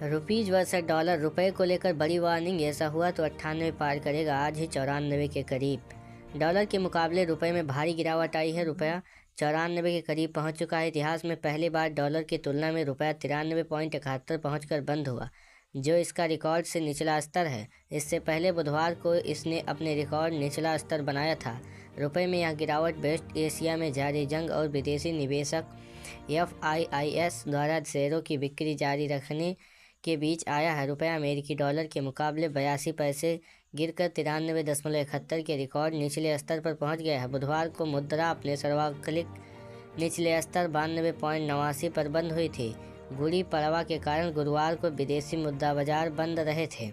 Rupees versus dollar. रुपए को लेकर बड़ी वार्निंग, ऐसा हुआ तो 98 पार करेगा, आज ही 94 के करीब। डॉलर के मुकाबले रुपए में भारी गिरावट आई है। रुपया 94 के करीब पहुंच चुका है। इतिहास में पहली बार डॉलर की तुलना में रुपया 93.71 पहुंचकर बंद हुआ, जो इसका रिकॉर्ड से निचला स्तर है। इससे पहले बुधवार को इसने अपने रिकॉर्ड निचला स्तर बनाया था। रुपए में यह गिरावट वेस्ट एशिया में जारी जंग और विदेशी निवेशक FIIs द्वारा शेयरों की बिक्री जारी रखने के बीच आया है। रुपया अमेरिकी डॉलर के मुकाबले 82 पैसे गिरकर 93.71 के रिकॉर्ड निचले स्तर पर पहुंच गया है। बुधवार को मुद्रा अपने सर्वाधिक निचले स्तर 92.89 पर बंद हुई थी। गुड़ी पड़वा के कारण गुरुवार को विदेशी मुद्रा बाजार बंद रहे थे।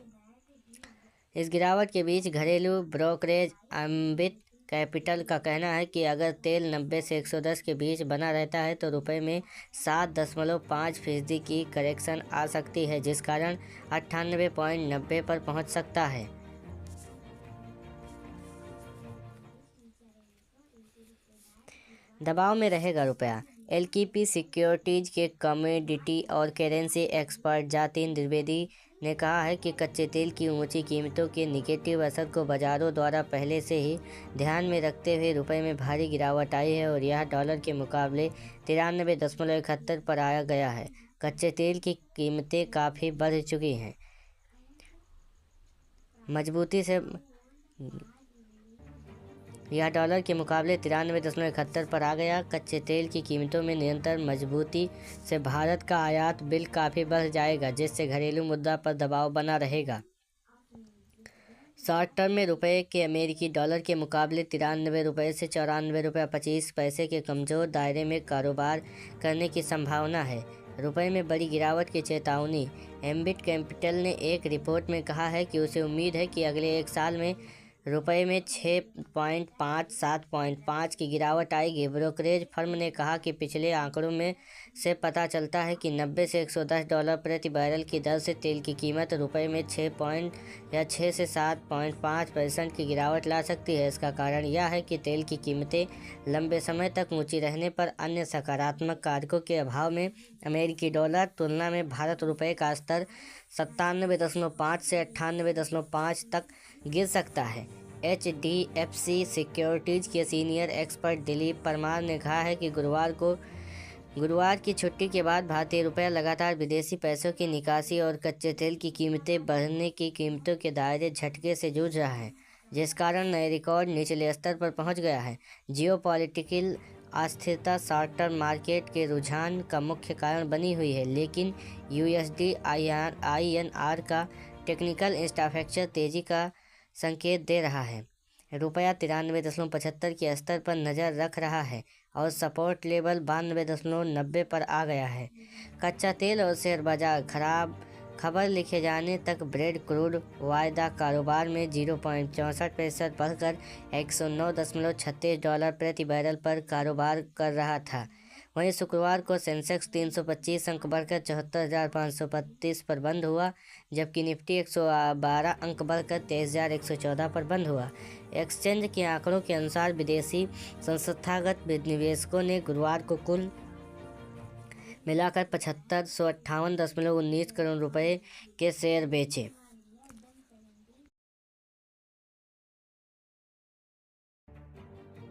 इस गिरावट के बीच घरेलू ब्रोकरेज एम्बिट कैपिटल का कहना है कि अगर तेल 90 से 110 के बीच बना रहता है तो रुपए में 7.5% की करेक्शन आ सकती है, जिस कारण 98.90 पर पहुंच सकता है। दबाव में रहेगा रुपया। LKP सिक्योरिटीज के कमोडिटी और करेंसी एक्सपर्ट जतिन द्विवेदी ने कहा है कि कच्चे तेल की ऊंची कीमतों के निगेटिव असर को बाजारों द्वारा पहले से ही ध्यान में रखते हुए रुपए में भारी गिरावट आई है और यह डॉलर के मुकाबले 93.71 पर आया गया है। कच्चे तेल की कीमतें काफ़ी बढ़ चुकी हैं। मजबूती से यह डॉलर के मुकाबले 93.71 पर आ गया। कच्चे तेल की कीमतों में निरंतर मजबूती से भारत का आयात बिल काफ़ी बढ़ जाएगा, जिससे घरेलू मुद्रा पर दबाव बना रहेगा। शॉर्ट टर्म में रुपए के अमेरिकी डॉलर के मुकाबले 93 रुपये से 94 रुपये 25 पैसे के कमज़ोर दायरे में कारोबार करने की संभावना है। रुपए में बड़ी गिरावट की चेतावनी। एम्बिट कैपिटल ने एक रिपोर्ट में कहा है कि उसे उम्मीद है कि अगले एक साल में रुपए में 6.5-7.5 की गिरावट आएगी। ब्रोकरेज फर्म ने कहा कि पिछले आंकड़ों में से पता चलता है कि 90 से 110 डॉलर प्रति बैरल की दर से तेल की कीमत रुपए में 6 से 7.5% की गिरावट ला सकती है। इसका कारण यह है कि तेल की कीमतें लंबे समय तक ऊंची रहने पर अन्य सकारात्मक कारकों के अभाव में अमेरिकी डॉलर तुलना में भारत रुपये का स्तर 97.5 से 98.5 तक गिर सकता है। HDFC सिक्योरिटीज के सीनियर एक्सपर्ट दिलीप परमार ने कहा है कि गुरुवार की छुट्टी के बाद भारतीय रुपया लगातार विदेशी पैसों की निकासी और कच्चे तेल की कीमतें बढ़ने की कीमतों के दायरे झटके से जूझ रहा है, जिस कारण नए रिकॉर्ड निचले स्तर पर पहुंच गया है। जियोपॉलिटिकल अस्थिरता शॉर्ट टर्म मार्केट के रुझान का मुख्य कारण बनी हुई है, लेकिन USD INR का टेक्निकल इंफ्रास्ट्रक्चर तेजी का संकेत दे रहा है। रुपया 93.75 के स्तर पर नज़र रख रहा है और सपोर्ट लेवल 92.90 पर आ गया है। कच्चा तेल और शेयर बाजार खराब खबर लिखे जाने तक ब्रेड क्रूड वायदा कारोबार में 0.64% बढ़कर 109.36 डॉलर प्रति बैरल पर कारोबार कर रहा था। वहीं शुक्रवार को सेंसेक्स 325 अंक बढ़कर 74,535 पर बंद हुआ, जबकि निफ्टी 112 अंक बढ़कर 23,114 पर बंद हुआ। एक्सचेंज के आंकड़ों के अनुसार विदेशी संस्थागत निवेशकों ने गुरुवार को कुल मिलाकर 7,558.19 करोड़ रुपए के शेयर बेचे।